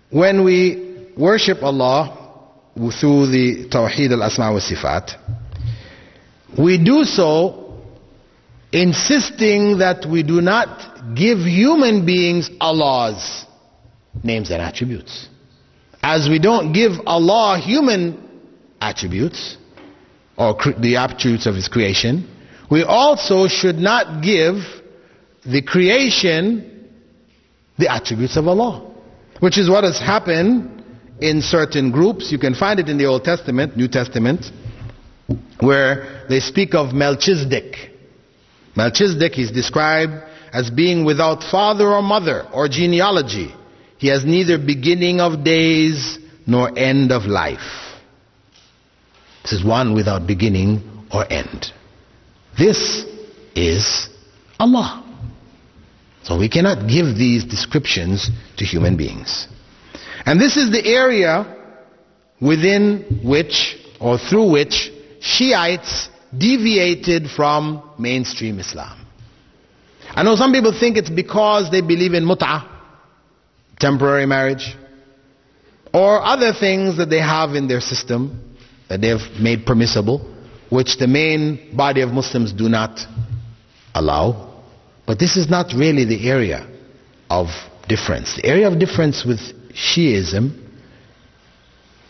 when we worship Allah through the Tawheed al-Asma wa Sifat, we do so insisting that we do not give human beings Allah's names and attributes. As we don't give Allah human attributes or the attributes of His creation, we also should not give the creation the attributes of Allah, which is what has happened in certain groups. You can find it in the Old Testament, New Testament, where they speak of Melchizedek. Melchizedek is described as being without father or mother or genealogy. He has neither beginning of days nor end of life. This is one without beginning or end. This is Allah. So we cannot give these descriptions to human beings. And this is the area within which, or through which, Shiites deviated from mainstream Islam. I know some people think it's because they believe in mut'ah, temporary marriage, or other things that they have in their system that they have made permissible, which the main body of Muslims do not allow. But this is not really the area of difference. The area of difference with Shiism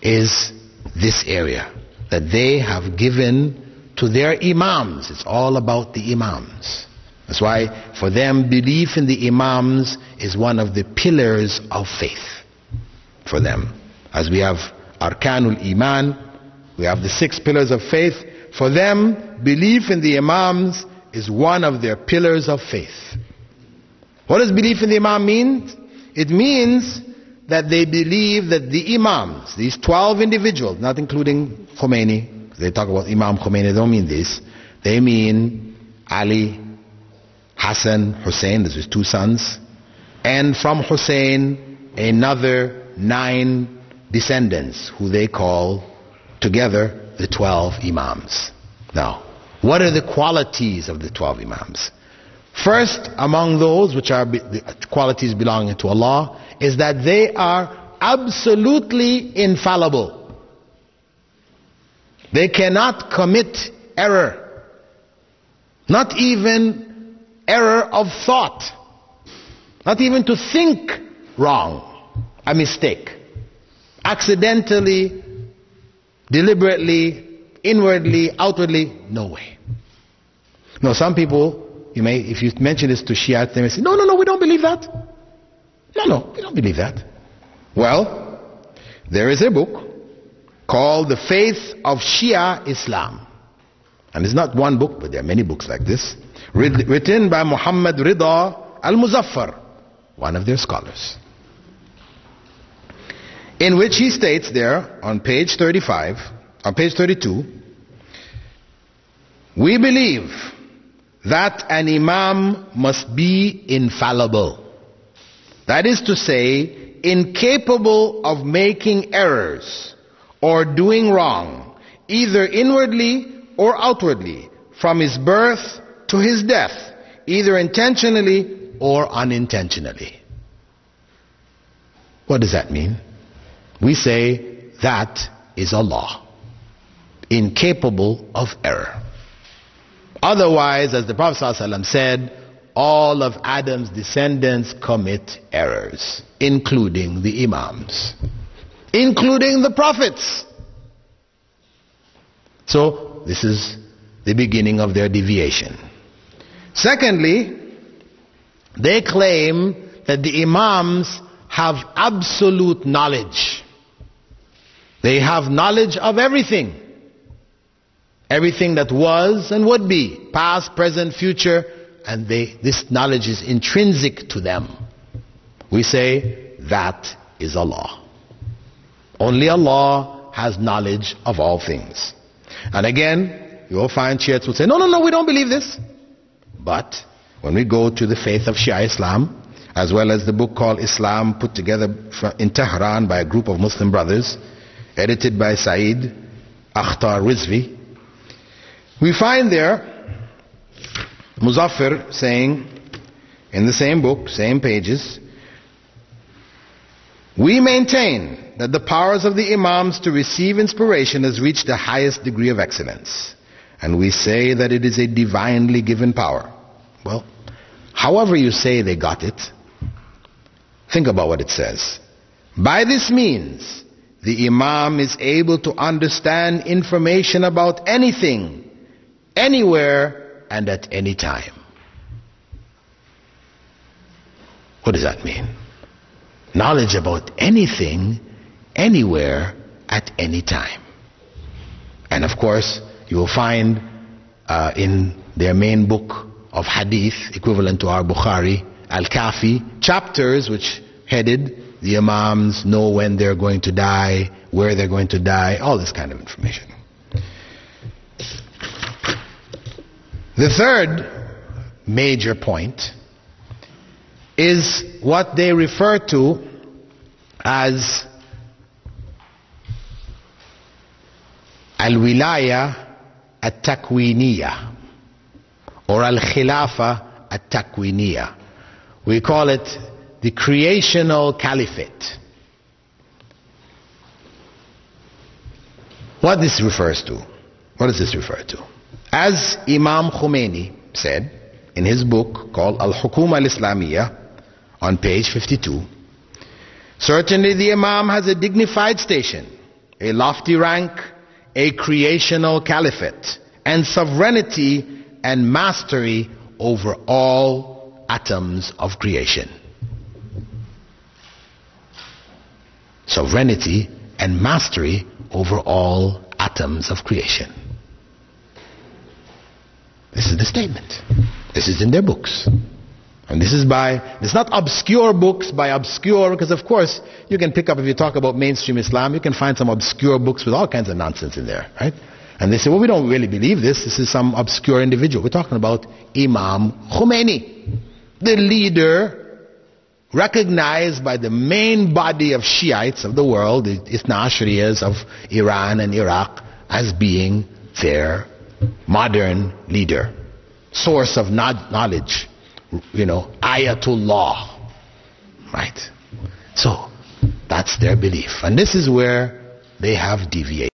is this area that they have given to their imams. It's all about the imams. That's why for them belief in the imams is one of the pillars of faith for them. As we have Arkanul Iman, we have the 6 pillars of faith. For them, belief in the imams is one of their pillars of faith. What does belief in the imam mean? It means that they believe that the imams, these 12 individuals, not including Khomeini, they talk about Imam Khomeini, they don't mean this. They mean Ali, Hassan, Hussein, those are his 2 sons, and from Hussein another 9 descendants who they call together the 12 imams. Now, what are the qualities of the 12 imams? First, among those which are the qualities belonging to Allah, is that they are absolutely infallible. They cannot commit error, not even error of thought, not even to think wrong, a mistake, accidentally, deliberately, inwardly, outwardly, no way. No, some people, if you mention this to Shia, they may say, no, we don't believe that. No, we don't believe that. Well, there is a book called The Faith of Shia Islam. And it's not one book, but there are many books like this, written by Muhammad Rida al-Muzaffar, one of their scholars, in which he states there on page 35, on page 32, we believe that an imam must be infallible. That is to say, incapable of making errors or doing wrong, either inwardly or outwardly, from his birth to his death, either intentionally or unintentionally. What does that mean? We say that is Allah, incapable of error. Otherwise, as the Prophet ﷺ said, all of Adam's descendants commit errors, including the imams, including the prophets. So this is the beginning of their deviation. Secondly, they claim that the imams have absolute knowledge. They have knowledge of everything. Everything that was and would be, past, present, future, and this knowledge is intrinsic to them. We say that is Allah. Only Allah has knowledge of all things. And again, you will find Shiites will say, no, we don't believe this. But when we go to the faith of Shia Islam, as well as the book called Islam, put together in Tehran by a group of Muslim brothers, edited by Saeed Akhtar Rizvi, we find there Muzaffar saying in the same book, same pages, We maintain that the powers of the Imams to receive inspiration has reached the highest degree of excellence, and we say that it is a divinely given power. Well, however you say they got it, think about what it says. By this means, the Imam is able to understand information about anything, anywhere, and at any time. What does that mean? Knowledge about anything, anywhere, at any time. And of course, you will find in their main book of hadith, equivalent to our Bukhari, Al-Kafi, chapters which headed, the Imams know when they're going to die, where they're going to die, all this kind of information. The third major point is what they refer to as al-wilaya at-takwiniya or al-khilafa at-takwiniya. We call it the creational caliphate. What this refers to? What does this refer to? As Imam Khomeini said in his book called Al-Hukuma Al-Islamiyya on page 52, certainly the Imam has a dignified station, a lofty rank, a creational caliphate, and sovereignty and mastery over all atoms of creation. Sovereignty and mastery over all atoms of creation. This is the statement. This is in their books. And this is it's not obscure books by obscure, because of course you can pick up, if you talk about mainstream Islam, you can find some obscure books with all kinds of nonsense in there, right? And they say, well, we don't really believe this. This is some obscure individual. We're talking about Imam Khomeini, the leader recognized by the main body of Shiites of the world, the Ithna Ashriyas of Iran and Iraq, as being their modern leader, source of knowledge, Ayatullah, right? So that's their belief, and this is where they have deviated.